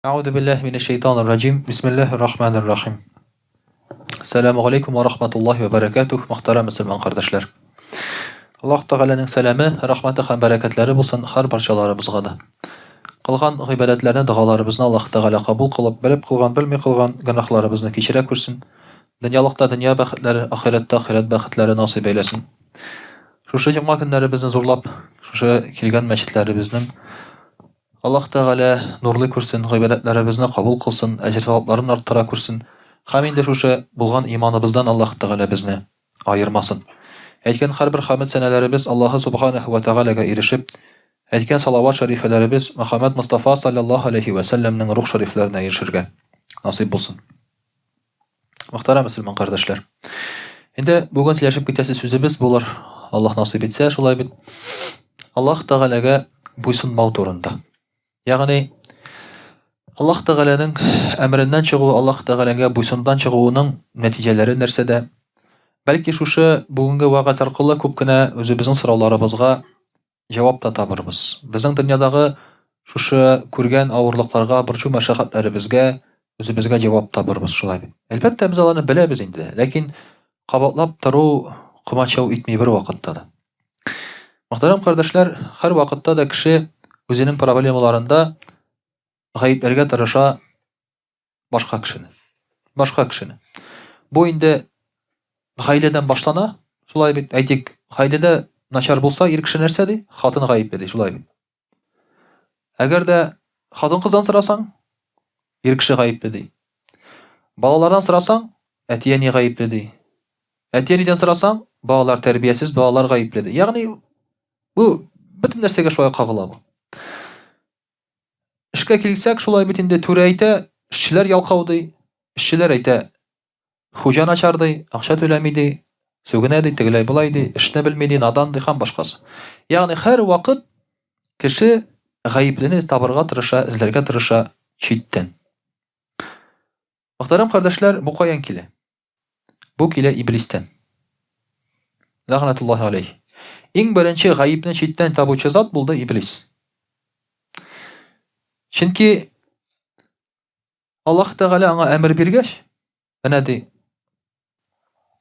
Ауду биллахи минаш шайтанир раджим. Бисмиллахир рахманир рахим. Ассаламу алейкум ва рахматуллахи ва баракатух. Мөхтәрәм мөселман кардәшләр. Аллаһ Тәгаләнең сәламе, рахмәте һәм бәрәкәтләре булсын һәр барчаларыбызга да. Кылган гыйбадәтләрне, дугаларыбызны Аллаһ Тәгалә кабул кылып, белеп кылган, белми кылган гөнаһларыбызны кичерә күрсен. Дөньялыкта дөнья бәхетләре, ахирәттә ахирәт бәхетләре насыйп әйләсен. Шушы җомга көннәребезне зурлап, шушы килгән мәчетләребезнең Аллаһ Тәгалә нурлы күрсен, гыйбадәтләребезне кабул кылсын, әҗр-савапларын арттыра күрсен. Һәм инде шушы булган иманыбыздан Аллаһ Тәгалә безне аермасын. Әйткән һәрбер хәмд сәнәләребез Аллаһы Субханаһу ва Тәгаләгә ирешеп, әйткән салават шәрифләребез Мөхәммәд Мустафа саллаллаһу алейхи ва сәлләмнең рух шәрифләренә ирешергә насыйп булсын. Мөхтәрәм мөселман кардәшләр. Инде бүген сөйләшеп китәсе сүзебез булыр, Аллаһ насыйп итсә, шулай бит. Аллаһ Тәгаләгә буйсынмау турында. Ягъни Аллаһ Тәгаләнең әмреннән чыгуы, Аллаһ Тәгаләгә буйсынудан чыгуының нәтиҗәләре нәрсәдә? Бәлки шушы бүгенге вакыйга аркылы күп кенә үзебезнең сорауларыбызга җавап та табырбыз. Безнең дөньядагы шушы күргән авырлыкларга, борчу мәшәкатьләребезгә үзебезгә җавап табырбыз шулай бит. Әлбәттә без аларны беләбез инде, ләкин кабатлап тору кымачау итми бер вакытта да. Мөхтәрәм кардәшләр, һәр вакытта да кеше үзенең проблемаларында гаепләргә тырыша башка кешене. Башка кешене. Бу инде гаиләдән башлана, шулай бит. Әйтик, гаиләдә начар булса, ир кеше нәрсә ди? Хатын гаепле ди, шулай бит. Әгәр дә хатын-кыздан сорасаң, ир кеше гаепле ди. Балалардан сорасаң, әти-әни гаепле ди. Әти-әнидән сорасаң, балалар тәрбиясез, балалар гаепле ди. Ягъни бу бөтен нәрсәгә шулай кагыла бу. Эшкә килсәк, шулай бит инде түрә әйтә, эшчеләр ялкау ди. Эшчеләр әйтә, хуҗа начар ди, акча түләми ди, сүгенә ди, тегеләй булай ди, эшне белми ди, надан ди һәм башкасы. Ягъни һәр вакыт кеше гаеплене табырга тырыша, эзләргә тырыша читтән. Мөхтәрәм кардәшләр, бу каян килә? Бу килә Иблистән. Ләгънәтуллаһи алейһи. Иң беренче гаепне читтән табучы зат булды Иблис. Чөнки Аллаһ Тәгалә аңа әмер биргәч, әнә ди,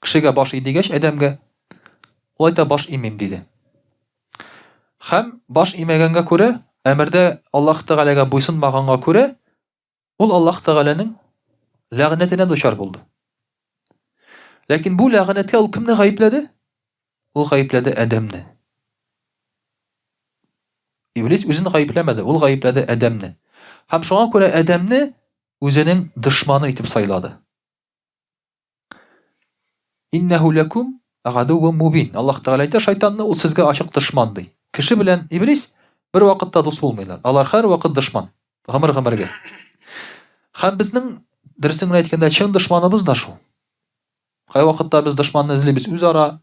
кешегә баш ий дигәч, адәмгә, ул әйтә баш имим диде. Һәм баш имәгәнгә күрә, әмердә Аллаһ Тәгаләгә буйсынмаганга күрә, ул Аллаһ Тәгаләнең ләгънәтенә дучар булды. Ләкин бу ләгънәткә ул кемне гаепләде? Ул гаепләде Адәмне. Иблис үзен гаепләмәде, ул гаепләде Адәмне. Һәм шуңа күрә Адәмне үзенең дошманы итеп сайлады. Иннаху лакум агадувун мубин. Аллаһ Тәгалә әйтә, шайтанны ул сезгә ачык дошман ди. Кеше белән Иблис бер вакытта дус булмыйлар. Алар һәр вакыт дошман. Гомер-гомергә. Һәм безнең дөресен генә әйткәндә чын дошманыбыз да шул. Кай вакытта без дошманны эзлибез үзара,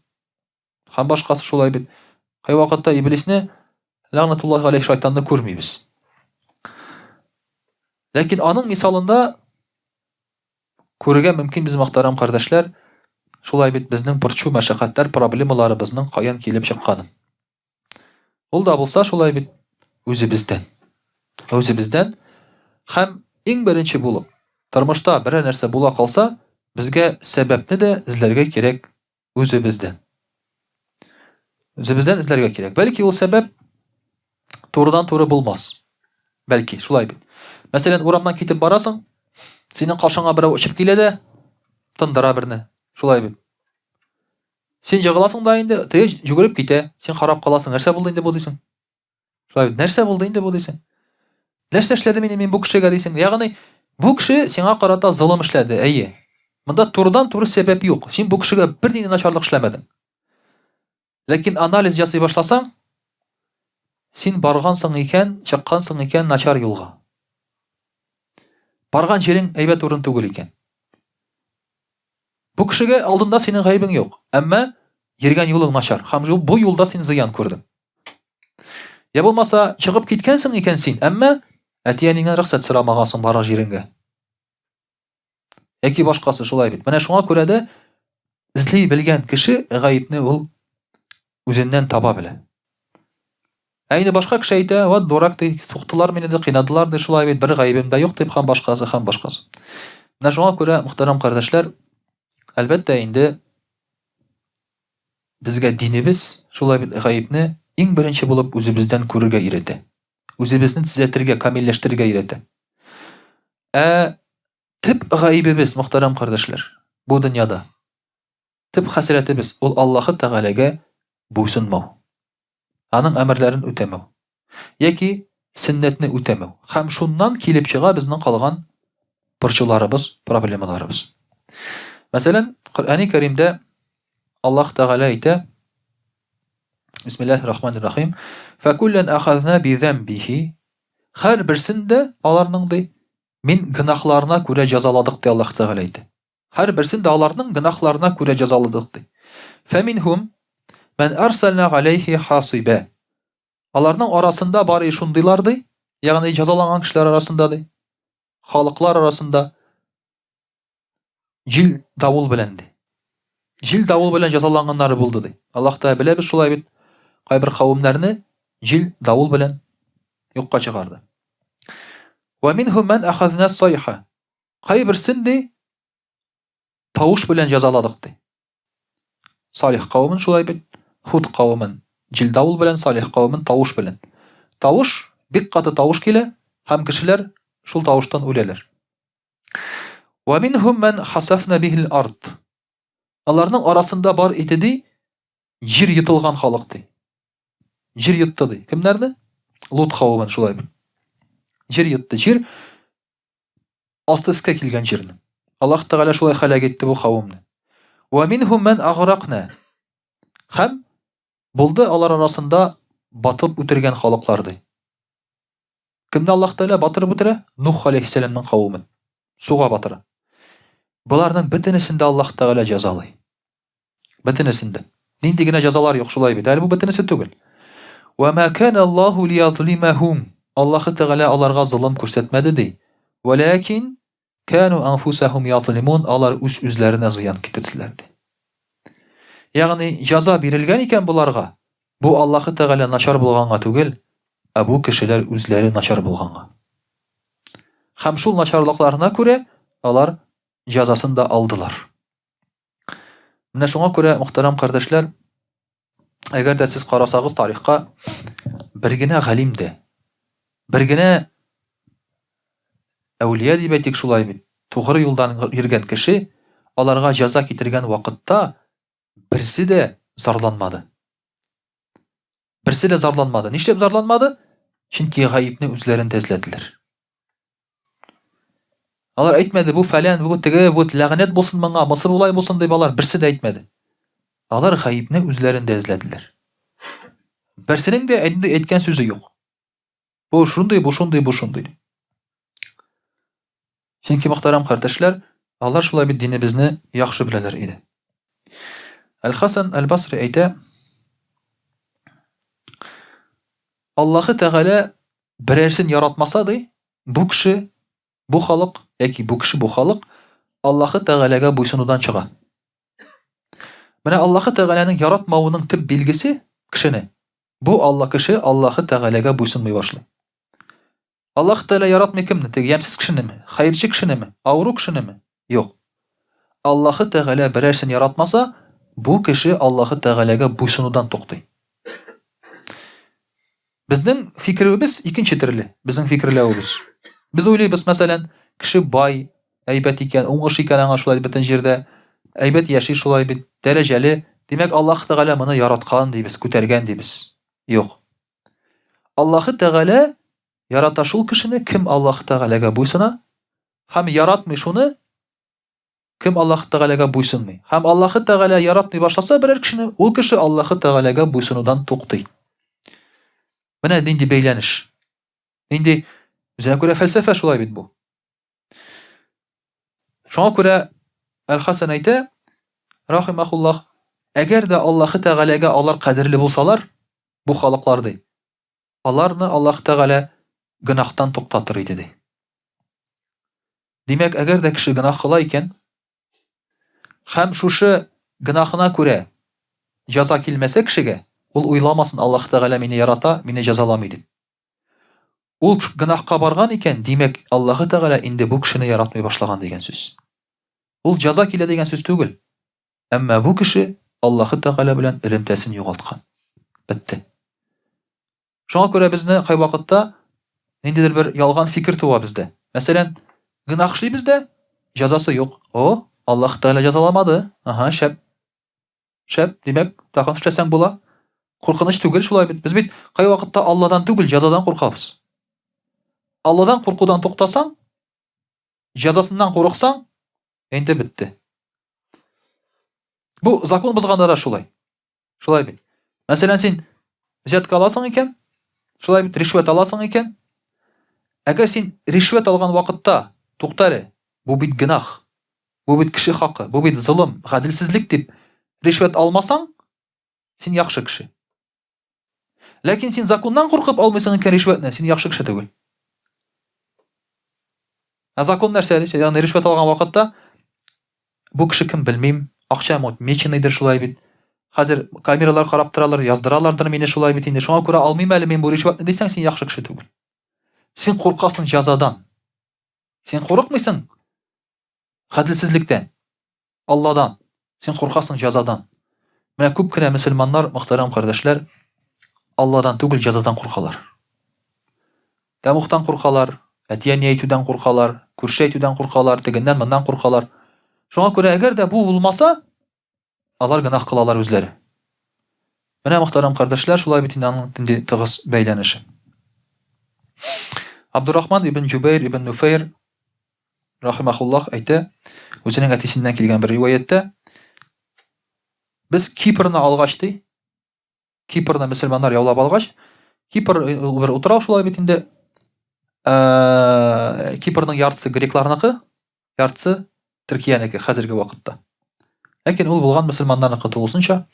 һәм башкасы шулай бит. Кай вакытта Иблисне, ләгънәтуллаһи алейһи, шайтанны күрмибез. Ләкин аның мисалында күрергә мөмкин без мөхтәрәм кардәшләр, шулай бит безнең борчу мәшәкатьләр, проблемаларыбызның каян килеп чыкканын. Ул да булса шулай бит үзебездән. Үзебездән һәм иң беренче булып, тормышта бер нәрсә була калса, безгә сәбәпне дә эзләргә кирәк үзебездән. Үзебездән эзләргә кирәк. Бәлки ул сәбәп турыдан-туры булмас. Бәлки шулай бит. Мәсәлән, урамнан китеп барасың, синең кашыңа берәү очып килә дә тындыра берне. Шулай бит. Син җыгыласың да инде, теге йөгереп китә, син харап каласың. Нәрсә булды инде бу дисең? Шулай бит. Нәрсә булды инде бу дисең? Нәрсә эшләдем мин бу кешегә дисең? Ягъни бу кеше сиңа карата золым эшләде, әйе. Монда турыдан-туры сәбәп юк. Син бу кешегә бернинди начарлык эшләмәдең. Ләкин анализ ясый башласаң, син баргансың икән, чыккансың икән начар юлга. Барган җирең әйбәт урын түгел икән. Бу кешегә алдында синең гаебең юк, әмма йөргән юлың начар. Һәм бу юлда син зыян күрдең. Я булмаса, чыгып киткәнсең икән син, әмма әти-әниннән рөхсәт сорамагансың барган җиреңгә. Яки башкасы шулай бит. Менә шуңа күрә дә эзли белгән кеше гаепне ул үзеннән таба белә. Әйне башка кеше әйтә, вот дурак ди, суктылар мине ди, кыйнадылар ди, шулай бит, бер гаебем дә юк дип, һәм башкасы, һәм башкасы. Менә шуңа күрә, мөхтәрәм кардәшләр, әлбәттә инде безгә динебез шулай бит гаепне иң беренче булып үзебездән күрергә өйрәтә. Үзебезне төзәтергә, камилләштерергә өйрәтә. Төп гаебебез, мөхтәрәм кардәшләр, бу дөньяда төп хәсрәтебез ул Аллаһы Тәгаләгә буйсынмау. Аның әмерләрен үтәмәү. Яки сөннәтне үтәмәү. Һәм шуннан килеп чыга безнең калган борчуларыбыз, проблемаларыбыз. Мәсәлән, Коръәни Кәримдә Аллаһ Тәгалә әйтә: Бисмиллаһир-рахманир-рахим. Фәкуллан ахазна бизамбихи. Һәр берсен дә аларның ди мин гынахларына күрә җәзаладык ди Аллаһ Тәгалә әйтә. Һәр берсен дә аларның гынахларына күрә җәзаладык ди. Фәминһум мен арсална алейхи хасиба. Аларның арасында бары шундыйлар ди, ягъни җәзаланган кешеләр арасында ди, халыклар арасында җил давыл белән ди. Җил давыл белән җәзаланганнары булды ди. Аллаһ та беләбез шулай бит. Кайбер кавемнәрне җил давыл белән юкка чыгарды. Ва минһум мен ахазна сайха. Кайберсен ди тавыш белән җәзаладык ди. Салих кавемен шулай бит. Худ кавемен җил давыл белән, Салих кавемен тавыш белән. Тавыш, бик каты тавыш килә, һәм кешеләр шул тавыштан үләләр. Ва минһум мен хасафна бихил ард. Аларның арасында бар иде ди, җир йотылган халык ди. Җир йотты ди. Кемнәрне? Лут кавемен шулай бит. Җир йотты. Җир асты өскә килгән җирне. Аллаһ Тәгалә шулай хәлак итте бу кавемне. Ва минһум мен агракна. Һәм булды алар арасында батып үтергән халыклар ди. Кемне Аллаһ Тәгалә батырып үтерә? Нух алейһиссәламның кавемен. Суга батыра. Буларның бөтенесен дә Аллаһ Тәгалә җәзалый. Бөтенесен дә. Нинди генә җәзалар юк шулай бит. Әле бу бөтенесе түгел. Ва ма кана Аллаһу лиязлимахум. Аллаһ Тәгалә аларга зулым күрсәтмәде ди. Валакин кану анфусахум язлимун. Алар үзләренә зыян китерделәр ди. Ягъни җәза бирелгән икән буларга. Бу Аллаһ Тәгалә начар булганга түгел, бу кешеләр үзләре начар булганга. Һәм шул начарлыкларына күрә алар җәзасын да алдылар. Менә шуңа күрә, мөхтәрәм кардәшләр, әгәр дә сез карасагыз тарихка, бер генә галим дә, бер генә әүлия дип әйтик шулай бит, тугры юлдан йөргән кеше, аларга җәза китергән вакытта берсе дә зарланмады. Берсе дә зарланмады. Нишләп зарланмады? Чөнки гаепне үзләрен тәзләделәр. Алар әйтмәде, бу фәлән, бу теге, бу ләгънәт булсын моңа, Мисыр улай булсын дип алар берсе дә әйтмәде. Алар гаепне үзләрен тәзләделәр. Берсенең дә әйткән сүзе юк. Бу шундый, бу шундый, бу шундый. Чөнки мөхтәрәм кардәшләр, алар шулай бит динебезне яхшы беләләр иде. Әл-Хасан әл-Басри әйтә: Аллаһы Тәгалә берәрсен яратмаса ди, бу кеше, бу халык, яки бу кеше, бу халык Аллаһы Тәгаләгә буйсынудан чыга. Менә Аллаһы Тәгаләнең яратмавының төп билгесе кешене. Бу кеше Аллаһы Тәгаләгә буйсынмый башлый. Аллаһ Тәгалә яратмый кемне? Теге ямсыз кешенеме? Хәерче кешенеме? Авыру кешенеме? Юк. Аллаһы Тәгалә берәрсен яратмаса, бу кеше Аллаһы Тәгаләгә буйсынудан туктый. Безнең фикеребез икенче төрле. Безнең фикерләүбез. Без уйлыйбыз, мәсәлән, кеше бай, әйбәт икән, уңыш икән аңа шулай бөтен җирдә, әйбәт яши шулай бит, дәрәҗәле, димәк Аллаһ Тәгалә моны яраткан дибез, күтәргән дибез. Юк. Аллаһы Тәгалә ярата шул кешене, кем Аллаһ Тәгаләгә буйсына, һәм яратмый шуны, кем Аллаһ Тәгаләгә буйсынмый. Һәм Аллаһы Тәгалә яратмый башласа берәр кешене, ул кеше Аллаһы Тәгаләгә буйсынудан туктый. Менә нинди бәйләнеш. Нинди үзенә күрә фәлсәфә шулай бит бу. Шуңа күрә Әл-Хасан әйтә, рахимахуллаһ, әгәр дә Аллаһы Тәгаләгә алар кадерле булсалар, бу халыклар ди, аларны Аллаһ Тәгалә гынахтан туктатыр иде ди. Димәк, әгәр дә кеше гынах кыла икән, һәм шушы гынахына күрә җәза килмәсә кешегә, Ул уйламасын, Аллаһ Тәгалә мине ярата, мине җәзаламый дип. Ул гөнаһка барган икән, димәк, Аллаһ Тәгалә инде бу кешене яратмый башлаган дигән сүз. Ул җәза килә дигән сүз түгел. Әмма бу кеше Аллаһ Тәгалә белән элемтәсен югалткан. Бетте. Шуңа күрә безне кай вакытта ниндидер бер ялган фикер туа бездә. Мәсәлән, гөнаһ эшлибез дә, җәзасы юк. Аллаһ Тәгалә җәзаламады. Шәп. Шәп, димәк, тагын эшләсәң була. Куркыныч түгел шулай бит. Без бит кай вакытта Алладан түгел, җәзадан куркабыз. Алладан куркудан туктасаң, җәзасыннан курыксаң, инде бетте. Бу закон бузганда да шулай. Шулай бит. Мәсәлән, син взятка аласың икән, шулай бит, ришвәт аласың икән. Әгәр син ришвәт алган вакытта, туктары, бу бит гөнаһ. Бу бит кеше хакы, бу бит зулым, гаделсезлек дип ришвәт алмасаң, син яхшы кеше. Ләкин син законнан куркып алмыйсың икән ришвәтне, син яхшы кеше түгел. Закон нәрсә? Ягъни ришвәт алган вакытта бу кеше кем белмим, акча меченыйдыр шулай бит. Хәзер камералар карап торалар, яздыралардыр мине шулай бит инде. Шуңа күрә алмыйм әле мин бу ришвәтне дисәң, син яхшы кеше түгел. Син куркасың җәзадан. Син курыкмыйсың гаделсезлектән, Алладан. Син куркасың җәзадан. Менә күп кенә мөселманнар, мөхтәрәм кардәшләр, Алладан түгел җәзадан куркалар. Тәмухтан куркалар, әтияне әйтүдән куркалар, күрше әйтүдән куркалар, тегеннән моннан куркалар. Шуңа күрә әгәр дә бу булмаса, алар гөнаһ кылалар үзләре. Менә мөхтәрәм кардәшләр, шулай бит инде аның тинди тыгыз бәйләнеше. Абдуррахман ибн Җубайр ибн Нуфайр рахимахуллаһ әйтә, үзенең әтисеннән килгән бер риваятта, без Кипрны алгач ди, Кипрны мөселманнар яулап алгач, Кипр бер утрау шулай бит инде, Кипрның яртысы грекларныкы, яртысы Төркиянеке хәзерге вакытта. Ләкин ул булган мөселманнарныкы тулысынча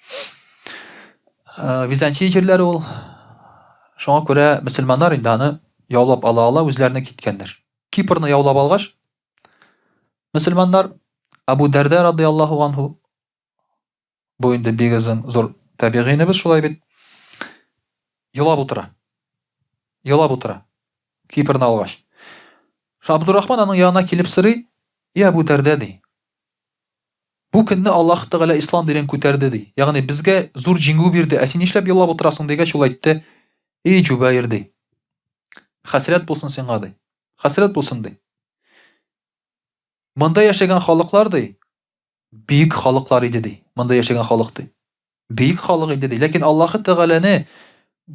Византия җирләре ул. Шуңа күрә мөселманнар инде аны яулап ала үзләренә киткәннәр. Кипрны яулап алгач, мөселманнар Абу Дарда радиллаһу анһу, бу инде бик зур табигыйнебез шулай бит, елап утыра. Кипрны алгач. Абдуррахман аның янына килеп сорый, "Я Абу Дарда ди. Бу көнне Аллаһ Тәгалә ислам динен күтәрде ди. Ягъни безгә зур җиңү бирде. Ә син нишләп елап утырасың?" дигәч, ул әйтте, "Эй Җубайр ди. Хәсрәт булсын сиңа ди. Хәсрәт булсын ди. Монда яшәгән халыклар ди, бийек халыклар иде ди. Монда яшәгән халык ди. Бийек халык иде ди. Ләкин Аллаһ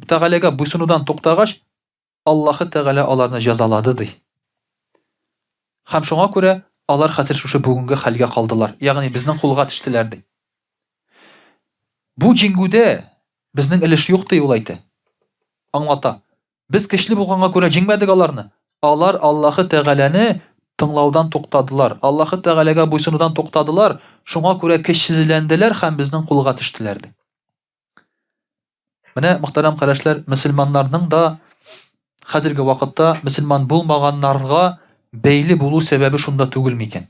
Тәгаләгә буйсынудан туктагач, Аллаһ Тәгалә аларны җәзалады ди. Һәм шуңа күрә алар хәзер шушы бүгенге хәлгә калдылар. Ягъни безнең кулга төштеләр ди. Бу җиңгүдә безнең өлеш юк ди", ул әйтә. Аңлата. Без көчле булганга күрә җиңмәдек аларны. Алар Аллаһ Тәгаләне тыңлаудан туктадылар. Аллаһ Тәгаләгә буйсынудан туктадылар. Шуңа күрә көчсезләнделәр һәм безнең кулга төштеләр ди. Менә мөхтәрәм кардәшләр, мөселманнарның да хәзерге вакытта мөселман булмаганнарга бәйле булу сәбәбе шунда түгел микән?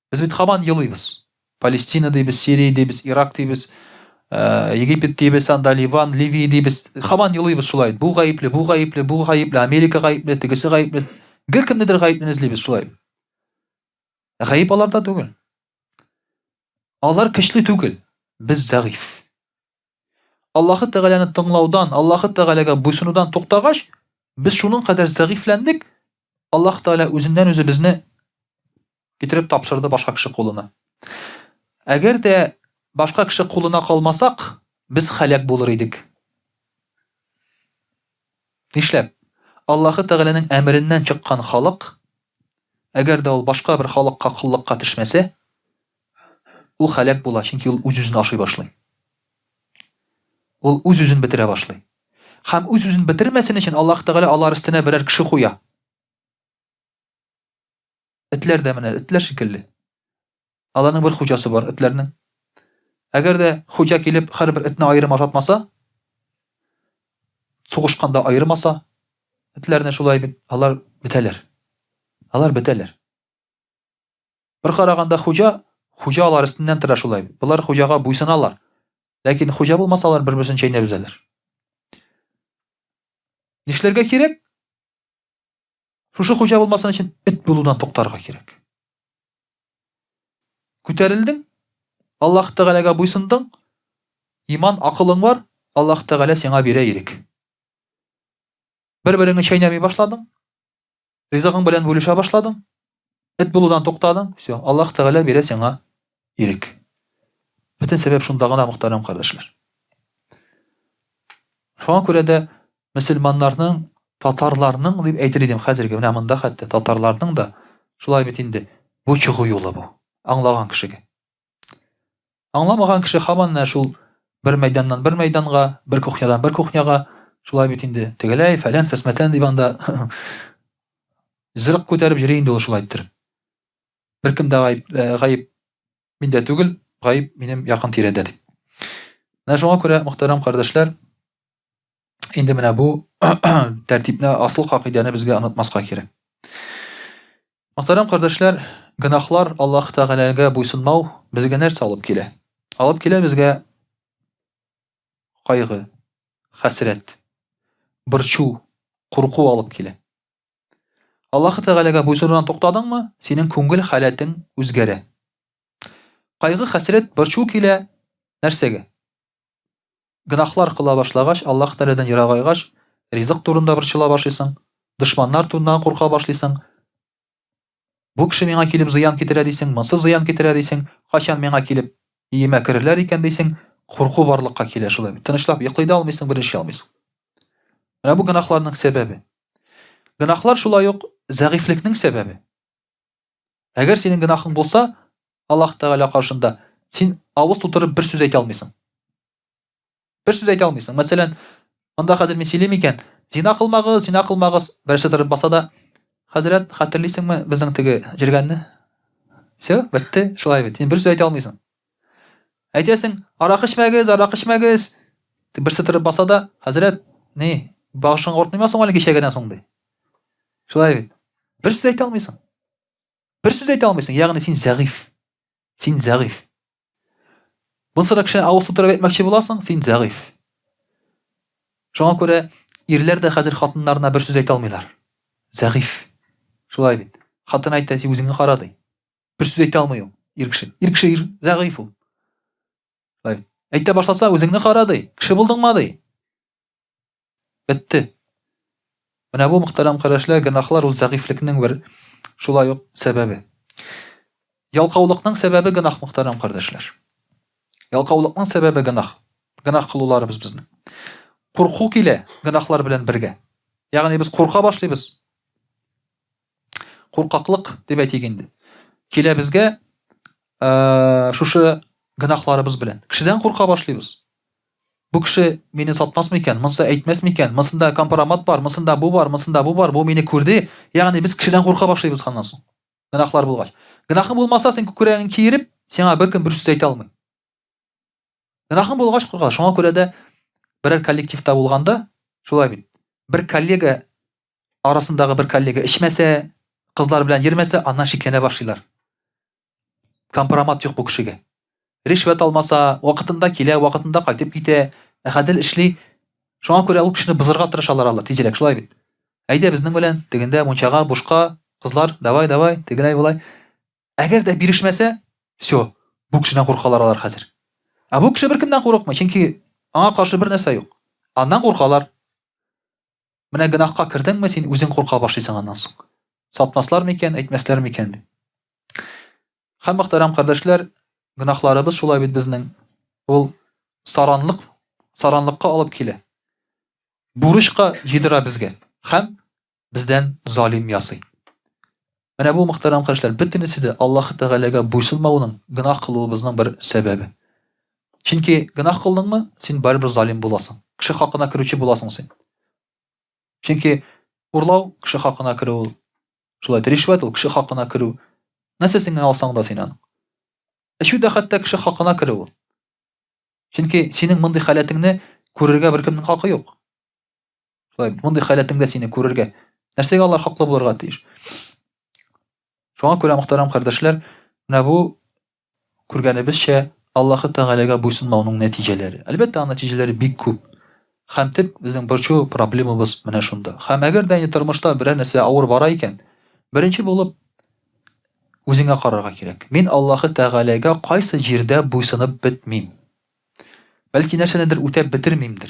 Без бит һаман елыйбыз. Палестина дибез, Сирия дибез, Ирак дибез, Египет дибез, анда Ливан, Ливия дибез. Һаман елыйбыз шулай. Бу гаипле, бу гаипле, бу гаипле, Америка гаипле, тегесе гаипле. Гөр кемнедер гаипле эзлибез шулай. Гаип аларда түгел. Алар көчле түгел. Без зәгыйф. Аллаһ Тәгаләне тыңлаудан, Аллаһ Тәгаләгә буйсынудан туктагач, без шуның кадәр зәгыйфләндек, Аллаһ Тәгалә үзеннән үзе безне китереп тапшырды башка кеше кулына. Әгәр дә башка кеше кулына калмасак, без хәлак булыр идек. Нишләп? Аллаһ Тәгаләнең әмреннән чыккан халык, әгәр дә ул башка бер халыкка куллыкка төшмәсә, ул хәлак була, чөнки ул үз-үзен ашый башлый. Ул үз-үзен бетерә башлый. Һәм үз-үзен бетермәсен өчен Аллаһ Тәгалә алар өстенә берәр кеше куя. Этләр дә менә, этләр шикелле. Аларның бер хуҗасы бар, этләрнең. Әгәр дә хуҗа килеп һәрбер этне аерым ашатмаса, сугышканда аермаса, этләрне шулай бит, алар бетәләр. Бер караганда хуҗа алар өстеннән тора шулай. Булар хуҗага буйсыналар. Ләкин хуҗа булмасалар бер-берсен чәйнәп өзәләр. Нишләргә кирәк? Шушы хуҗа булмасын өчен эт булудан туктарга кирәк. Күтәрелдең, Аллаһ Тәгаләгә буйсындың, иман, акылың бар, Аллаһ Тәгалә сиңа бирә ирек. Бер-береңне чәйнәми башладың, ризыгың белән бүлешә башладың, эт булудан туктадың, всё, Аллаһ Тәгалә бирә сиңа ирек. Бөтен сәбәп шунда гына, мөхтәрәм кардәшләр. Шуңа күрә дә мөселманнарның, татарларның дип әйтер идем хәзерге, менә монда хәтта татарларның да шулай бит инде. Бу чыгу юлы бу. Аңлаган кешегә. Аңламаган кеше һаман менә шул бер мәйданнан бер мәйданга, бер кухнядан бер кухняга, шулай бит инде. Тегеләй, фәлән, фәсмәтән дип анда зырык күтәреп йөри инде ул шулай иттереп. Беркем дә гаип миндә түгел, гаип минем якын тирәдә дип. Менә шуңа күрә, мөхтәрәм кардәшләр, инде менә бу тәртипне, асыл кагыйдәне безгә онытмаска кирәк. Мөхтәрәм кардәшләр, гөнаһлар, Аллаһ Тәгаләгә буйсынмау безгә нәрсә алып килә? Алып килә безгә кайгы, хәсрәт, борчу, курку алып килә. Аллаһ Тәгаләгә буйсынудан туктадыңмы, синең күңел халәтең үзгәрә. Кайгы, хәсрәт, борчу килә нәрсәгә? Гөнаһлар кыла башлагач, Аллаһ Тәгаләдән ерагайгач, ризык турында борчыла башлыйсың, дошманнар турында курка башлыйсың. Бу кеше миңа килеп зыян китерә дисең, монсы зыян китерә дисең, качан миңа килеп иемә керерләр икән дисең, курку барлыкка килә шулай. Тынычлап йоклый да алмыйсың, бер эш алмыйсың. Менә бу гөнаһларның сәбәбе. Гөнаһлар шулай ук зәгыйфлекнең сәбәбе. Әгәр синең гөнаһың булса, Аллаһ Тәгалә каршында син авыз тутырып бер сүз әйтә алмыйсың. Бер сүз әйтә алмыйсың. Мәсәлән, анда хәзер мин сөйлим икән, зина кылмагыз, берсе торып баса да, хәзрәт, хәтерлисеңме безнең теге җиргәнне? Всё, бетте, шулай бит. Син бер сүз әйтә алмыйсың. Әйтәсең, аракы эчмәгез. Берсе торып баса да, хәзрәт, ни, башың артмыймы соң әле кичәгәдән соң ди. Шулай бит. Бер сүз әйтә алмыйсың. Бер сүз әйтә алмыйсың, ягъни син зәгыйф. Син зәгыйф. Булса кеше авыз тутырып әйтмәкче буласың, син зәгыйф. Шуңа күрә ирләр дә хәзер хатыннарына бер сүз әйтә алмыйлар. Зәгыйф. Шулай бит. Хатын әйтә, син үзеңне кара ди. Бер сүз әйтә алмый ул ир кеше. Ир кеше зәгыйф ул. Шулай. Әйтә башласа, үзеңне кара ди. Кеше булдыңмы ди. Бетте. Менә бу мөхтәрәм кардәшләр, гөнаһлар ул зәгыйфлекнең бер шулай ук сәбәбе. Ялкаулыкның сәбәбе гөнаһ, мөхтәрәм кардәшләр. Ялкаулыкның сәбәбе гөнаһ. Гөнаһ кылуларыбыз безнең. Курку килә гөнаһлар белән бергә. Ягъни без курка башлыйбыз. Куркаклык дип әйтик инде. Килә безгә шушы гөнаһларыбыз белән. Кешедән курка башлыйбыз. Бу кеше мине сатмасмы икән, монсы әйтмәсме икән, монсында компромат бар, монсында бу бар, бу мине күрде. Ягъни без кешедән курка башлыйбыз ханнан соң. Гөнаһлар булгач. Гөнаһың булмаса, син күкрәгеңне киереп, сиңа беркем бер сүз әйтә алмый. Гөнаһың булгач курка. Шуңа күрә дә берәр коллективта булганда, шулай бит. Бер коллега арасындагы бер коллега эчмәсә, кызлар белән йөрмәсә, аннан шикләнә башлыйлар. Компромат юк бу кешегә. Ришвәт алмаса, вакытында килә, вакытында кайтып китә, әхәдел эшли. Шуңа күрә ул кешене бызырга тырышалар алар, тизрәк, шулай бит. Әйдә безнең белән тегендә мунчага, бушка, кызлар, давай, тегеләй булай. Әгәр дә бирешмәсә, всё, бу кешедән куркалар алар хәзер. Бу кеше беркемдән курыкмый, чөнки аңа каршы бер нәрсә юк. Аннан куркалар. Менә гөнаһка кирдеңме, син үзең курка башлыйсың аннан соң. Сатмаслар микән, әйтмәсләр микән дип. Һәм мөхтәрәм кардәшләр, гөнаһларыбыз шулай бит безнең. Ул саранлыкка алып килә. Бурычка җидера безгә һәм бездән залим ясый. Менә бу мөхтәрәм кардәшләр, бөтенесе дә Аллаһ Тәгаләгә буйсынмауның, гөнаһ кылуыбызның бер сәбәбе. Чөнки гөнаһ кылдыңмы, син барыбер залим буласың. Кеше хакына керүче буласың син. Чөнки урлау кеше хакына керү, шулай ришвәт ул кеше хакына керү. Нәрсәсен алсаң да син аны. Эчү дә хәтта кеше хакына керү. Чөнки синең мондый халәтеңне күрергә беркемнең хакы юк. Шулай, мондый халәтеңдә сине күрергә нәрсәгә алар хаклы булырга тиеш. Шуңа күрә мөхтәрәм кардәшләр, менә бу күргәнебезчә Аллахы Тағалаға буйсынмауның нәтижелері. Әлбәттә, аның нәтижелері бик күп. Һәм төп безнең борчу проблемабыз менә шунда. Һәм әгәр дә тормышта берәр нәрсә авыр бара икән, беренче булып үзеңә карарга кирәк. Мин Аллаһы Тәгаләгә кайсы җирдә буйсынып бетмим? Бәлки нәрсәнедер үтәп бетермимдер.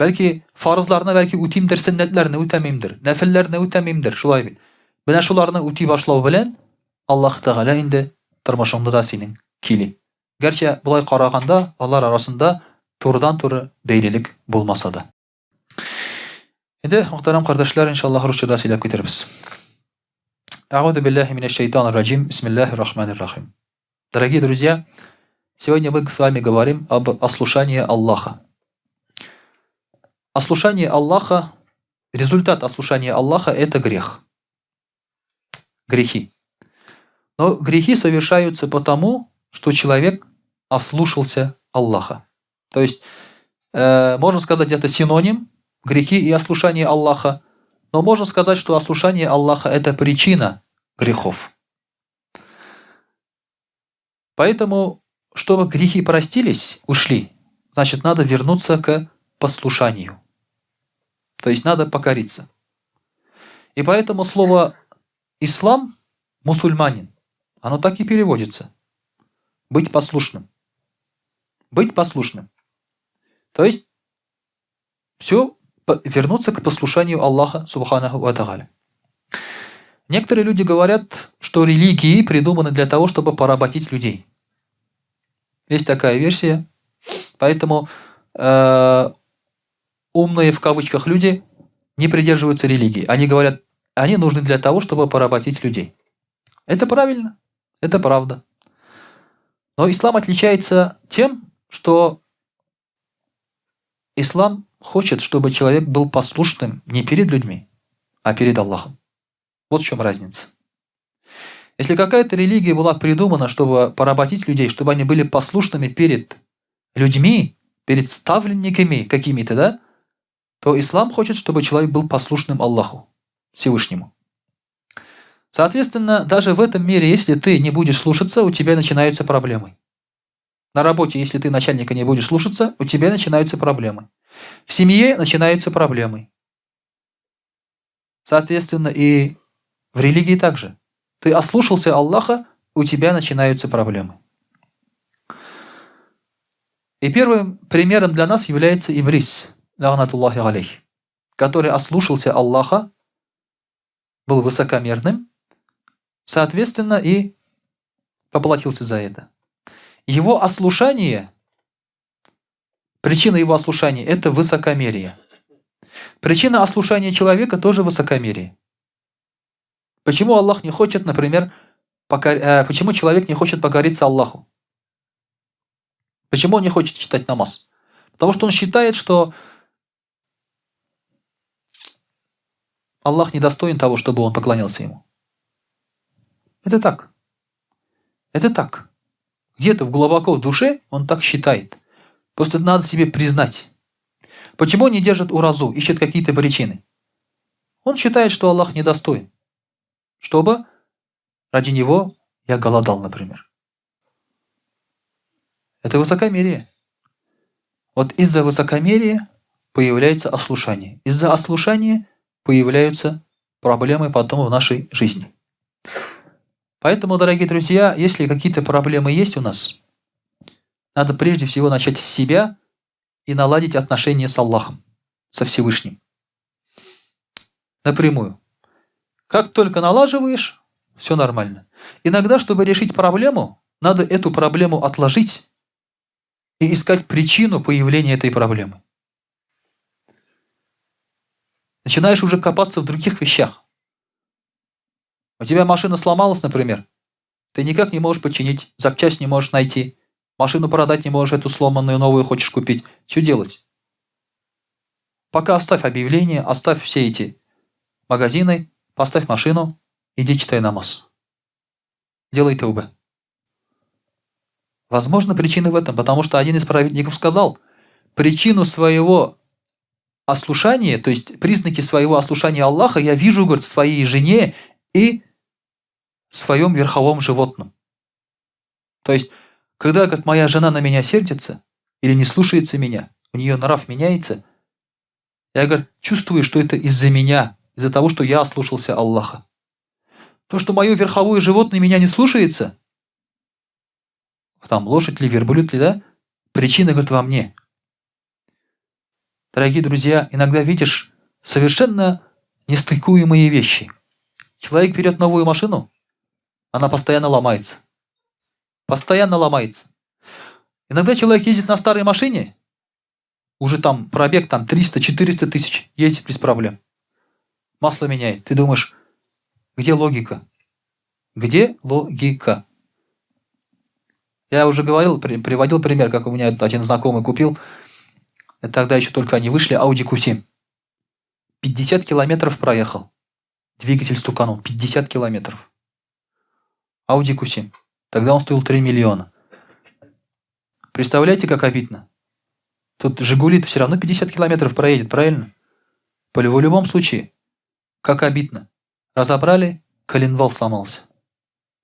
Бәлки фарызларны бәлки үтимдер, сөннәтләрне үтәмимдер, нәфилләрне үтәмимдер, шулай бит. Менә шуларны үти башлау белән Аллаһ Тәгалә инде тормышыңны да синең кили. Гәрчә булай караганда алар арасында турыдан-туры бәйлелек булмаса да. Инде, мөхтәрәм кардәшләр, иншаллаһ русчада сөйләп китербез. А'удhu billahi минаш шайтанир раджим. Бисмиллахир рахманир рахим. Дорогие друзья, сегодня мы с вами говорим об ослушании Аллаха. Ослушание Аллаха, результат ослушания Аллаха — это грех. Грехи. Но грехи совершаются потому, что человек ослушался Аллаха. То есть, можно сказать, это синоним грехи и ослушание Аллаха. Но можно сказать, что ослушание Аллаха — это причина грехов. Поэтому, чтобы грехи простились, ушли, значит, надо вернуться к послушанию. То есть надо покориться. И поэтому слово «ислам», «мусульманин», оно так и переводится. Быть послушным. Быть послушным. То есть все вернуться к послушанию Аллаха Субханаху ва Тааля. Некоторые люди говорят, что религии придуманы для того, чтобы поработить людей. Есть такая версия. Поэтому умные в кавычках люди не придерживаются религии. Они говорят, они нужны для того, чтобы поработить людей. Это правильно, это правда. Но ислам отличается тем, что ислам хочет, чтобы человек был послушным не перед людьми, а перед Аллахом. Вот в чем разница. Если какая-то религия была придумана, чтобы поработить людей, чтобы они были послушными перед людьми, перед ставленниками какими-то, да, то ислам хочет, чтобы человек был послушным Аллаху, Всевышнему. Соответственно, даже в этом мире, если ты не будешь слушаться, у тебя начинаются проблемы. На работе, если ты начальника не будешь слушаться, у тебя начинаются проблемы. В семье начинаются проблемы. Соответственно, и в религии также. Ты ослушался Аллаха, у тебя начинаются проблемы. И первым примером для нас является Иблис, ла'натуллахи алейх, который ослушался Аллаха, был высокомерным, соответственно, и поплатился за это. Его ослушание, причина его ослушания — это высокомерие. Причина ослушания человека тоже высокомерие. Почему Аллах не хочет, например, почему человек не хочет покориться Аллаху? Почему он не хочет читать намаз? Потому что он считает, что Аллах недостоин того, чтобы он поклонялся ему. Это так. Это так. Где-то глубоко в душе он так считает. Просто надо себе признать. Почему он не держит уразу, ищет какие-то причины? Он считает, что Аллах недостоин, чтобы ради него я голодал, например. Это высокомерие. Вот из-за высокомерия появляется ослушание. Из-за ослушания появляются проблемы потом в нашей жизни. Поэтому, дорогие друзья, если какие-то проблемы есть у нас, надо прежде всего начать с себя и наладить отношения с Аллахом, со Всевышним. Напрямую. Как только налаживаешь, все нормально. Иногда, чтобы решить проблему, надо эту проблему отложить и искать причину появления этой проблемы. Начинаешь уже копаться в других вещах. У тебя машина сломалась, например. Ты никак не можешь починить, запчасть не можешь найти, машину продать не можешь, эту сломанную новую хочешь купить. Что делать? Пока оставь объявление, оставь все эти магазины, поставь машину, иди читай намаз. Делай таубе. Возможно, причина в этом, потому что один из праведников сказал, причину своего ослушания, то есть признаки своего ослушания Аллаха я вижу, говорит, в своей жене и в своем верховом животном. То есть, когда, говорит, моя жена на меня сердится или не слушается меня, у нее нрав меняется, я, говорит, чувствую, что это из-за меня, из-за того, что я ослушался Аллаха. То, что мое верховое животное меня не слушается, там лошадь ли, верблюд ли, да, причина, говорит, во мне. Дорогие друзья, иногда видишь совершенно нестыкуемые вещи. Человек берет новую машину, она постоянно ломается. Постоянно ломается. Иногда человек ездит на старой машине, уже там пробег там 300-400 тысяч, ездит без проблем. Масло меняет. Ты думаешь, где логика? Где логика? Я уже говорил, приводил пример, как у меня один знакомый купил. Тогда еще только они вышли, Audi Q7. 50 километров проехал. Двигатель стуканул. 50 километров. Audi Q7. Тогда он стоил 3 миллиона. Представляете, как обидно? Тут Жигули все равно 50 километров проедет, правильно? В любом случае, как обидно. Разобрали, коленвал сломался.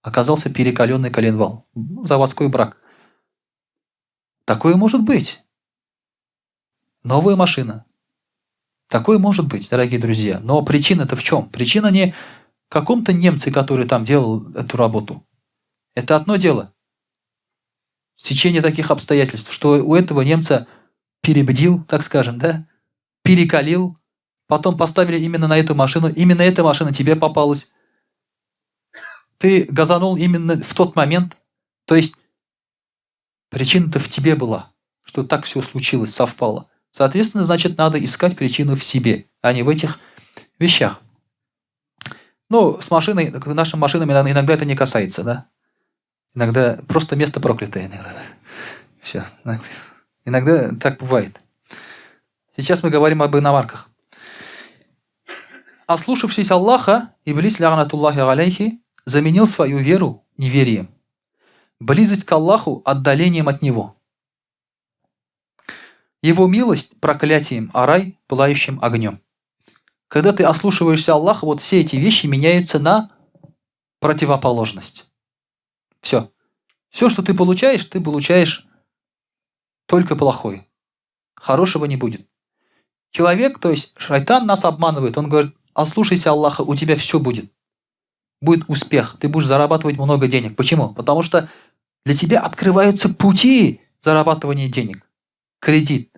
Оказался перекаленный коленвал. Заводской брак. Такое может быть. Новая машина. Такое может быть, дорогие друзья. Но причина-то в чем? Причина не в каком-то немце, который там делал эту работу. Это одно дело. Стечение таких обстоятельств, что у этого немца перебдил, так скажем, да? Перекалил. Потом поставили именно на эту машину. Именно эта машина тебе попалась. Ты газанул именно в тот момент. То есть причина-то в тебе была, что так все случилось, совпало. Соответственно, значит, надо искать причину в себе, а не в этих вещах. Ну, с машиной, нашими машинами иногда это не касается, да? Иногда просто место проклятое. Иногда. Все. Иногда так бывает. Сейчас мы говорим об иномарках. Ослушавшись Аллаха, Иблис, лягнатуллахи алейхи, заменил свою веру неверием. Близость к Аллаху отдалением от Него. Его милость проклятием, а рай пылающим огнем. Когда ты ослушиваешься Аллаха, вот все эти вещи меняются на противоположность. Все. Все, что ты получаешь только плохое. Хорошего не будет. Человек, то есть шайтан нас обманывает. Он говорит, ослушайся Аллаха, у тебя все будет. Будет успех, ты будешь зарабатывать много денег. Почему? Потому что для тебя открываются пути зарабатывания денег. Кредит,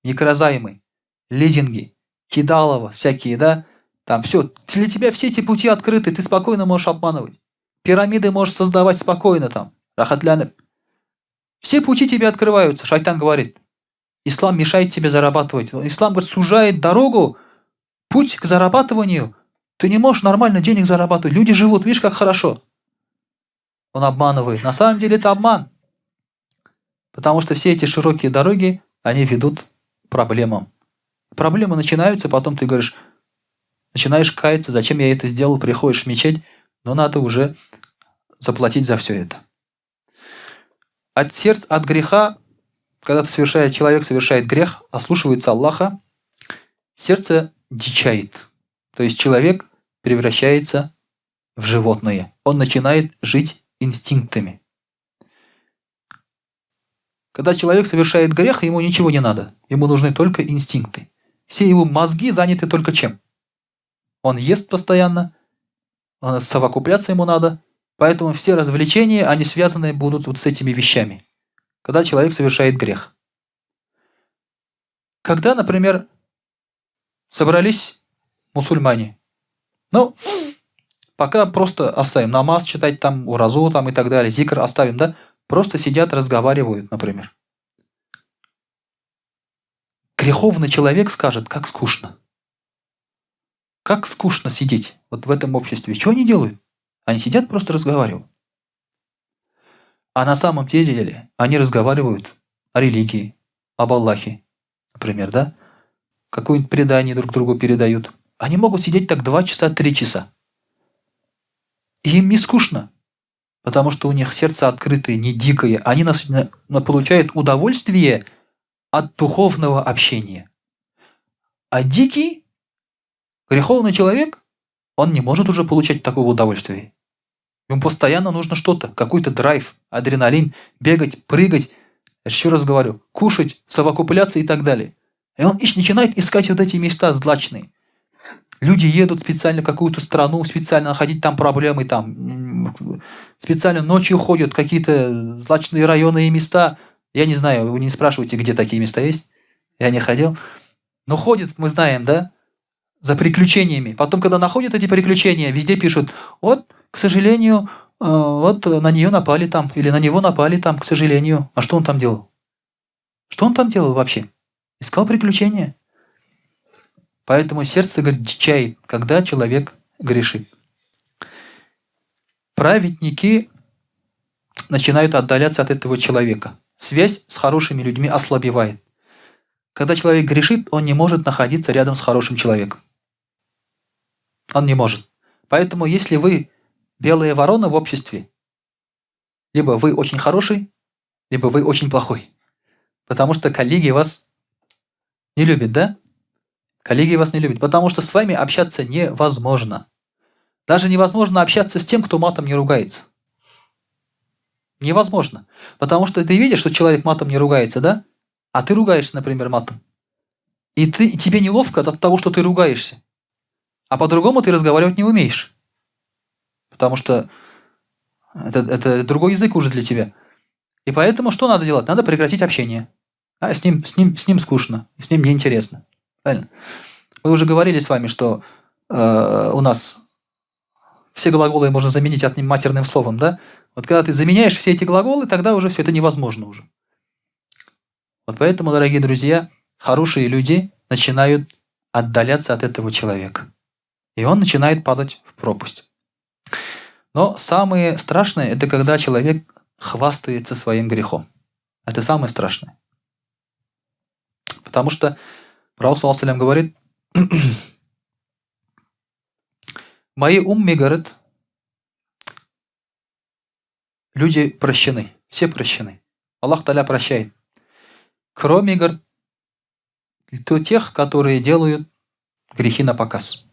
микрозаймы, лизинги, кидалово, всякие, да? Там все. Для тебя все эти пути открыты, ты спокойно можешь обманывать. Пирамиды можешь создавать спокойно там. Рахатляны. Все пути тебе открываются, шайтан говорит. Ислам мешает тебе зарабатывать. Ислам, говорит, сужает дорогу, путь к зарабатыванию. Ты не можешь нормально денег зарабатывать. Люди живут, видишь, как хорошо. Он обманывает. На самом деле это обман. Потому что все эти широкие дороги, они ведут к проблемам. Проблемы начинаются, потом ты говоришь, начинаешь каяться, зачем я это сделал, приходишь в мечеть, но надо уже заплатить за все это. От сердца, от греха, когда человек совершает грех, ослушивается Аллаха, сердце дичает. То есть человек превращается в животное. Он начинает жить инстинктами. Когда человек совершает грех, ему ничего не надо. Ему нужны только инстинкты. Все его мозги заняты только чем? Он ест постоянно, совокупляться ему надо. Поэтому все развлечения, они связаны будут вот с этими вещами. Когда человек совершает грех. Когда, например, собрались мусульмане. Ну, пока просто оставим намаз читать, там, уразу там, и так далее, зикр оставим, да? Просто сидят, разговаривают, например. Греховный человек скажет, как скучно. Как скучно сидеть вот в этом обществе. Что они делают? Они сидят, просто разговаривают. А на самом деле они разговаривают о религии, об Аллахе, например, да? Какое-нибудь предание друг другу передают. Они могут сидеть так 2 часа, 3 часа. И им не скучно, потому что у них сердце открытое, не дикое. Они получают удовольствие от духовного общения. А дикий, греховный человек, он не может уже получать такого удовольствия. Ему постоянно нужно что-то, какой-то драйв, адреналин, бегать, прыгать, еще раз говорю, кушать, совокупляться и так далее. И он начинает искать вот эти места злачные. Люди едут специально в какую-то страну, специально находить там проблемы, там специально ночью ходят в какие-то злачные районы и места. Я не знаю, вы не спрашивайте, где такие места есть. Я не ходил. Но ходят, мы знаем, да, за приключениями. Потом, когда находят эти приключения, везде пишут, вот, к сожалению, вот на нее напали там, или на него напали там, к сожалению. А что он там делал? Что он там делал вообще? Искал приключения. Поэтому сердце, говорит, дичает, когда человек грешит. Праведники начинают отдаляться от этого человека. Связь с хорошими людьми ослабевает. Когда человек грешит, он не может находиться рядом с хорошим человеком. Он не может. Поэтому, если вы белая ворона в обществе, либо вы очень хороший, либо вы очень плохой. Потому что коллеги вас не любят, да? Коллеги вас не любят, потому что с вами общаться невозможно. Даже невозможно общаться с тем, кто матом не ругается. Невозможно. Потому что ты видишь, что человек матом не ругается, да? А ты ругаешься, например, матом. И тебе неловко от того, что ты ругаешься. А по-другому ты разговаривать не умеешь. Потому что это другой язык уже для тебя. И поэтому что надо делать? Надо прекратить общение. А с ним скучно, с ним неинтересно. Правильно? Мы уже говорили с вами, что у нас все глаголы можно заменить одним матерным словом, да? Вот когда ты заменяешь все эти глаголы, тогда уже все это невозможно уже. Вот поэтому, дорогие друзья, хорошие люди начинают отдаляться от этого человека. И он начинает падать в пропасть. Но самое страшное, это когда человек хвастается своим грехом. Это самое страшное. Потому что Пророк саллаллаху алейхи говорит, мои умми, говорят, люди прощены, все прощены. Аллах Та'аля прощает. Кроме, говорит, тех, которые делают грехи на показ.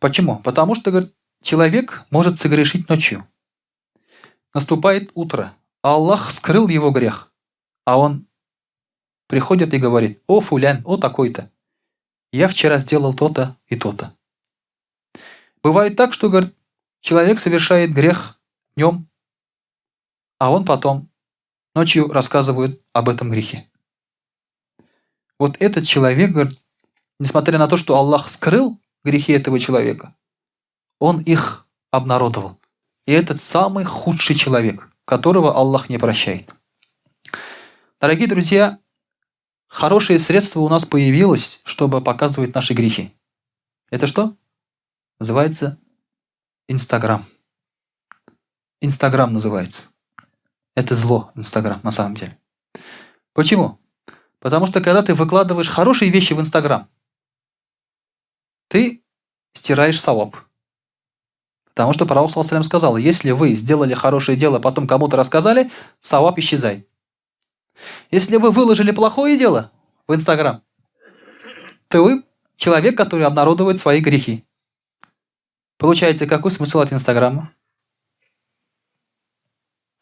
Почему? Потому что, говорит, человек может согрешить ночью. Наступает утро, а Аллах скрыл его грех, а он приходит и говорит, о, фулян, о, такой-то, я вчера сделал то-то и то-то. Бывает так, что, говорит, человек совершает грех днем, а он потом ночью рассказывает об этом грехе. Вот этот человек, говорит, несмотря на то, что Аллах скрыл грехи этого человека, он их обнародовал. И этот самый худший человек, которого Аллах не прощает. Дорогие друзья, хорошее средство у нас появилось, чтобы показывать наши грехи. Это что? Называется Инстаграм. Инстаграм называется. Это зло, Инстаграм, на самом деле. Почему? Потому что когда ты выкладываешь хорошие вещи в Инстаграм, ты стираешь саваб. Потому что Пророк саллаллаху алейхи сказал, если вы сделали хорошее дело, потом кому-то рассказали, саваб исчезает. Если вы выложили плохое дело в Инстаграм, то вы человек, который обнародует свои грехи. Получается, какой смысл от Инстаграма?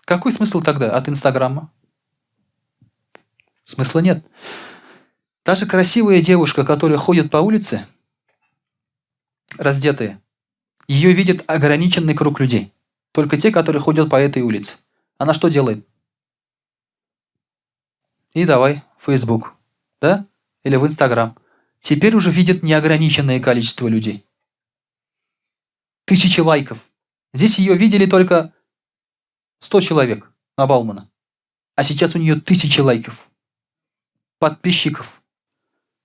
Какой смысл тогда от Инстаграма? Смысла нет. Даже красивая девушка, которая ходит по улице, раздетая, ее видит ограниченный круг людей. Только те, которые ходят по этой улице. Она что делает? И давай в Facebook, да? Или в Instagram. Теперь уже видит неограниченное количество людей. 1000 лайков. Здесь ее видели только 100 человек на Баумана. А сейчас у нее 1000 лайков. Подписчиков.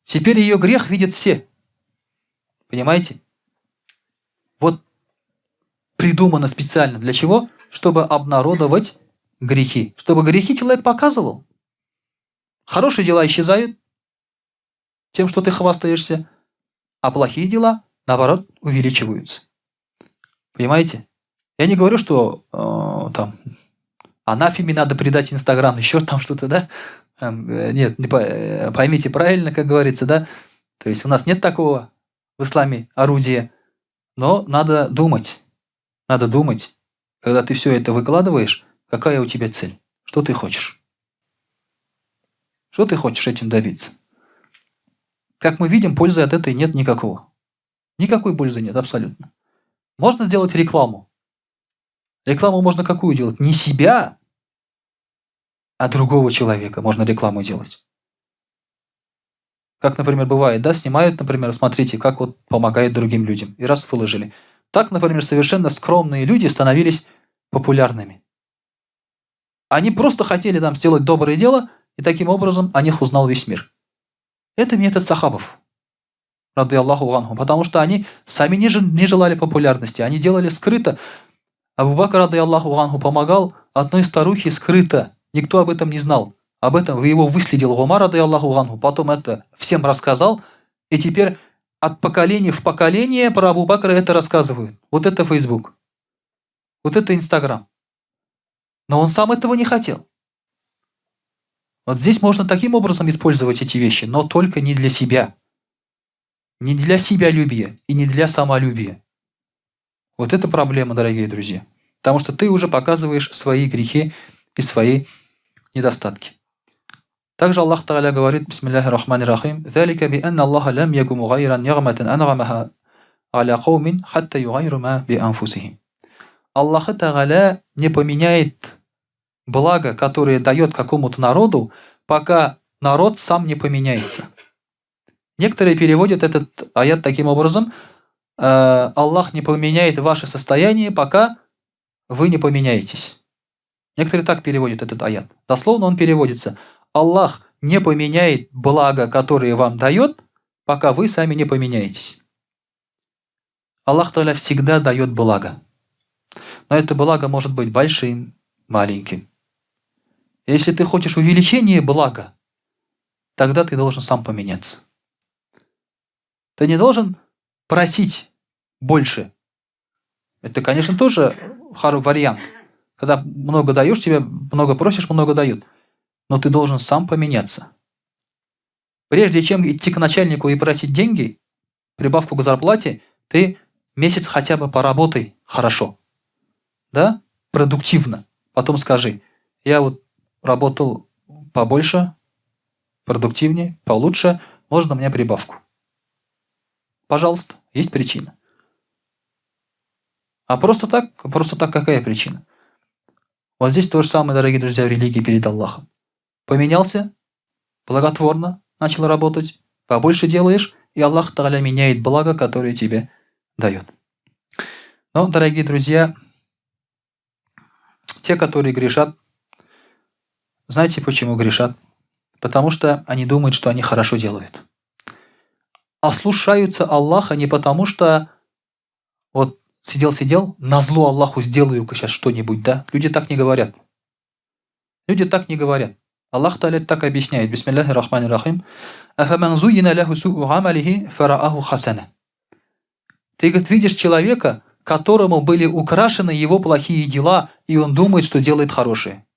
Теперь ее грех видят все. Понимаете? Вот придумано специально для чего? Чтобы обнародовать грехи. Чтобы грехи человек показывал. Хорошие дела исчезают тем, что ты хвастаешься, а плохие дела, наоборот, увеличиваются. Понимаете? Я не говорю, что там анафеме надо предать Инстаграм, еще там что-то, да? Нет, поймите правильно, как говорится, да? То есть у нас нет такого в исламе орудия, но надо думать. Надо думать. Когда ты все это выкладываешь, какая у тебя цель? Что ты хочешь? Что ты хочешь этим добиться? Как мы видим, пользы от этой нет никакого. Никакой пользы нет, абсолютно. Можно сделать рекламу. Рекламу можно какую делать? Не себя, а другого человека можно рекламу делать. Как, например, бывает, да, снимают, например, смотрите, как вот помогает другим людям. И раз выложили. Так, например, совершенно скромные люди становились популярными. Они просто хотели там сделать доброе дело, и таким образом о них узнал весь мир. Это метод сахабов, рады Аллаху анху, потому что они сами не желали популярности, они делали скрыто. Абу Бакр, рады Аллаху анху, помогал одной старухе скрыто, никто об этом не знал. Об этом его выследил Умар, рады Аллаху анху, потом это всем рассказал, и теперь от поколения в поколение про Абу Бакра это рассказывают. Вот это Facebook, вот это Инстаграм. Но он сам этого не хотел. Вот здесь можно таким образом использовать эти вещи, но только не для себя. Не для себялюбия и не для самолюбия. Вот это проблема, дорогие друзья. Потому что ты уже показываешь свои грехи и свои недостатки. Также Аллах Тааля говорит, бисмиллахи рахмани рахим, «Залика би анна Аллаха лам яку мугайран нигматан ан'амаха аля каумин хатта югайру ма би анфусихим». Аллах Тааля не поменяет благо, которое дает какому-то народу, пока народ сам не поменяется. Некоторые переводят этот аят таким образом: Аллах не поменяет ваше состояние, пока вы не поменяетесь. Некоторые так переводят этот аят. Дословно он переводится: Аллах не поменяет благо, которое вам дает, пока вы сами не поменяетесь. Аллах Та'аля всегда дает благо. Но это благо может быть большим, маленьким. Если ты хочешь увеличения блага, тогда ты должен сам поменяться. Ты не должен просить больше. Это, конечно, тоже хороший вариант. Когда много даешь, тебе много просишь, много дают. Но ты должен сам поменяться. Прежде чем идти к начальнику и просить деньги, прибавку к зарплате, ты месяц хотя бы поработай хорошо. Да? Продуктивно. Потом скажи: я вот работал побольше, продуктивнее, получше, можно мне прибавку? Пожалуйста, есть причина. А просто так какая причина? Вот здесь то же самое, дорогие друзья, в религии перед Аллахом. Поменялся, благотворно начал работать, побольше делаешь, и Аллах Тааля меняет благо, которое тебе дает. Но, дорогие друзья, те, которые грешат, знаете, почему грешат? Потому что они думают, что они хорошо делают. Ослушаются Аллаха не потому, что вот сидел, назло Аллаху сделаю-ка сейчас что-нибудь, да? Люди так не говорят. Люди так не говорят. Аллах Тааля так объясняет. Бисмиллахи рахмани рахим. «Афаман зуйина ляху су'у амалихи фарааху хасана». Ты, говорит, видишь человека, которому были украшены его плохие дела, и он думает, что делает хорошие.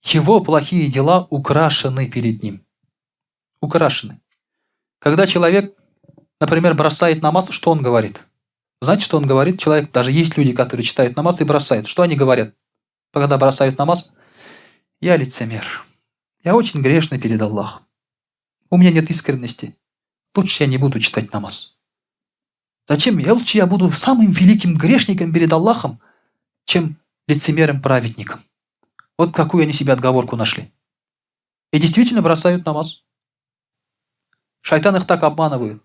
Его плохие дела украшены перед ним. Украшены. Когда человек, например, бросает намаз, что он говорит? Знаете, что он говорит? Человек, даже есть люди, которые читают намаз и бросают. Что они говорят, когда бросают намаз? Я лицемер. Я очень грешный перед Аллахом. У меня нет искренности. Лучше я не буду читать намаз. Зачем? Лучше я буду самым великим грешником перед Аллахом, чем лицемером-праведником. Вот какую они себе отговорку нашли. И действительно бросают намаз. Шайтан их так обманывает.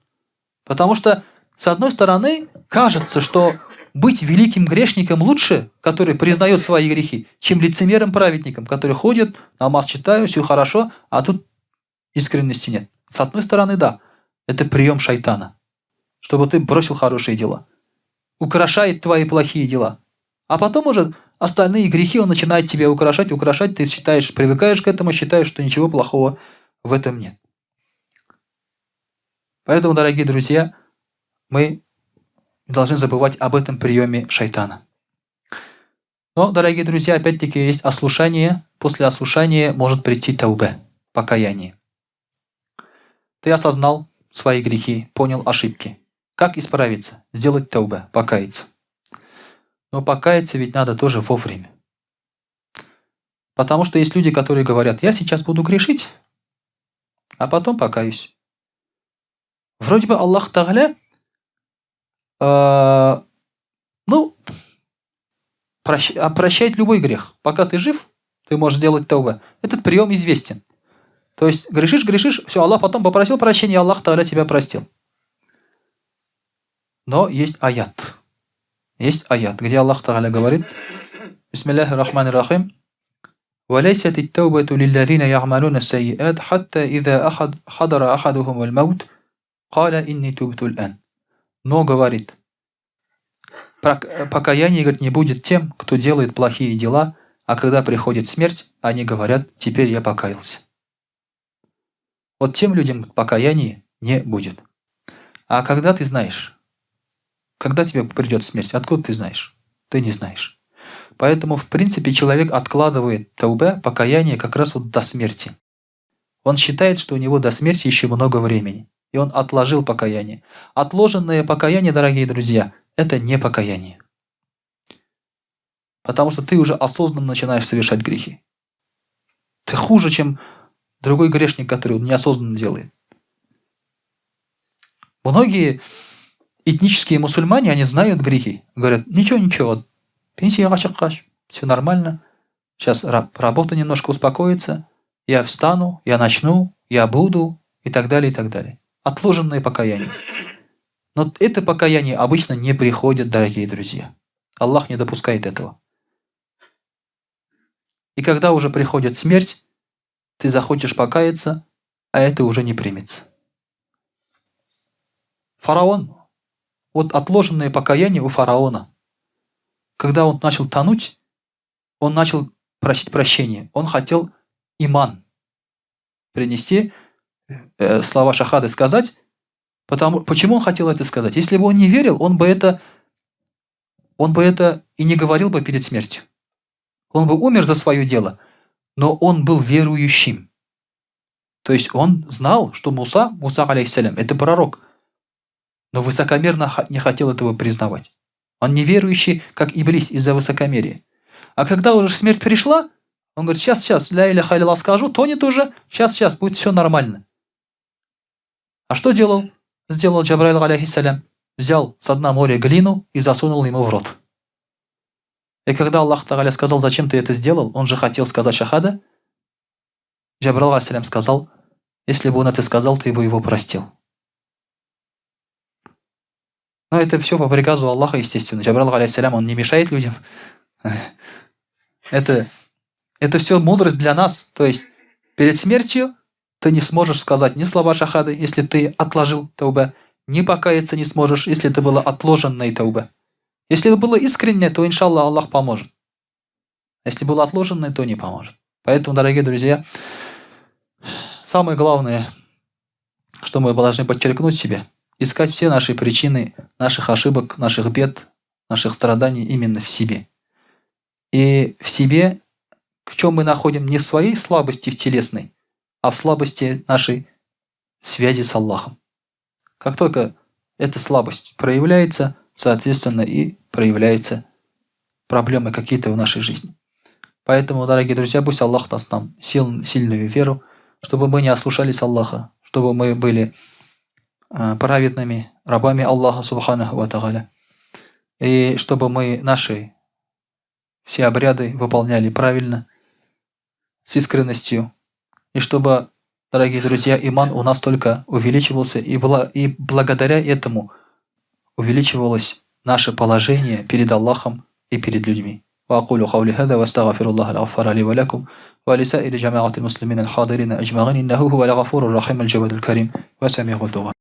Потому что, с одной стороны, кажется, что быть великим грешником лучше, который признает свои грехи, чем лицемером-праведником, который ходит, намаз читает, все хорошо, а тут искренности нет. С одной стороны, да, это прием шайтана, чтобы ты бросил хорошие дела. Украшает твои плохие дела. А потом уже остальные грехи он начинает тебя украшать, ты считаешь, привыкаешь к этому, считаешь, что ничего плохого в этом нет. Поэтому, дорогие друзья, мы не должны забывать об этом приеме шайтана. Но, дорогие друзья, опять-таки есть ослушание. После ослушания может прийти таубе, покаяние. Ты осознал свои грехи, понял ошибки. Как исправиться? Сделать таубе, покаяться. Но покаяться ведь надо тоже вовремя. Потому что есть люди, которые говорят: я сейчас буду грешить, а потом покаюсь. Вроде бы Аллах Тааля, ну, прощает любой грех. Пока ты жив, ты можешь делать тауба. Этот прием известен. То есть грешишь, все, Аллах потом попросил прощения, и Аллах Тааля тебя простил. Но есть аят. Есть аят, где Аллах Тааля говорит: Бисмиллахи рахмани рахим. وليست التوبة للذين يعملون السيئات حتى إذا حضر أحدهم الموت قال إني تبت الآن. Но, говорит, покаяние, говорит, не будет тем, кто делает плохие дела, а когда приходит смерть, они говорят: теперь я покаялся. Вот тем людям покаяния не будет. А когда ты знаешь? Когда тебе придет смерть? Откуда ты знаешь? Ты не знаешь. Поэтому, в принципе, человек откладывает таубе, покаяние, как раз вот до смерти. Он считает, что у него до смерти еще много времени. И он отложил покаяние. Отложенное покаяние, дорогие друзья, это не покаяние. Потому что ты уже осознанно начинаешь совершать грехи. Ты хуже, чем другой грешник, который он неосознанно делает. Многие этнические мусульмане, они знают грехи. Говорят: ничего, пенсия кашакаш, все нормально. Сейчас работа немножко успокоится. Я встану, я начну, я буду, и так далее, и так далее. Отложенное покаяние. Но это покаяние обычно не приходит, дорогие друзья. Аллах не допускает этого. И когда уже приходит смерть, ты захочешь покаяться, а это уже не примется. Фараон. Вот отложенное покаяние у фараона. Когда он начал тонуть, он начал просить прощения. Он хотел иман принести, слова шахады сказать. Почему он хотел это сказать? Если бы он не верил, он бы это и не говорил бы перед смертью. Он бы умер за свое дело, но он был верующим. То есть он знал, что Муса, алейхиссалям, это пророк, но высокомерно не хотел этого признавать. Он неверующий, как Иблис, из-за высокомерия. А когда уже смерть пришла, он говорит: сейчас, ля иляха илля скажу, тонет уже, сейчас, будет все нормально. А что сделал Джабраил, алейхиссалям? Взял с дна моря глину и засунул ему в рот. И когда Аллах Тааля сказал: зачем ты это сделал? Он же хотел сказать шахада. Джабраил, алейхиссалям, сказал: если бы он это сказал, ты бы его простил. Но это все по приказу Аллаха, естественно. Джабраил, алейхиссалям, он не мешает людям. Это все мудрость для нас. То есть перед смертью ты не сможешь сказать ни слова шахады, если ты отложил таубе, ни покаяться не сможешь, если это было отложенное таубе. Если это было искреннее, то, иншаллах, Аллах поможет. Если было отложенное, то не поможет. Поэтому, дорогие друзья, самое главное, что мы должны подчеркнуть себе, искать все наши причины наших ошибок, наших бед, наших страданий именно в себе. И в себе, в чем мы находим не в своей слабости в телесной, а в слабости нашей связи с Аллахом. Как только эта слабость проявляется, соответственно, и проявляются проблемы какие-то в нашей жизни. Поэтому, дорогие друзья, пусть Аллах даст нам сильную веру, чтобы мы не ослушались Аллаха, чтобы мы были праведными рабами Аллаха Субханаху ва Тааля, и чтобы мы наши все обряды выполняли правильно, с искренностью, и чтобы, дорогие друзья, иман у нас только увеличивался, и благодаря этому увеличивалось наше положение перед Аллахом и перед людьми. وأقول قولي هذا واستغفر الله الغفار لي ولكم ولسائر جماعة المسلمين الحاضرين أجمعين إنه هو الغفور الرحيم الجواد الكريم وسميع الدعاء.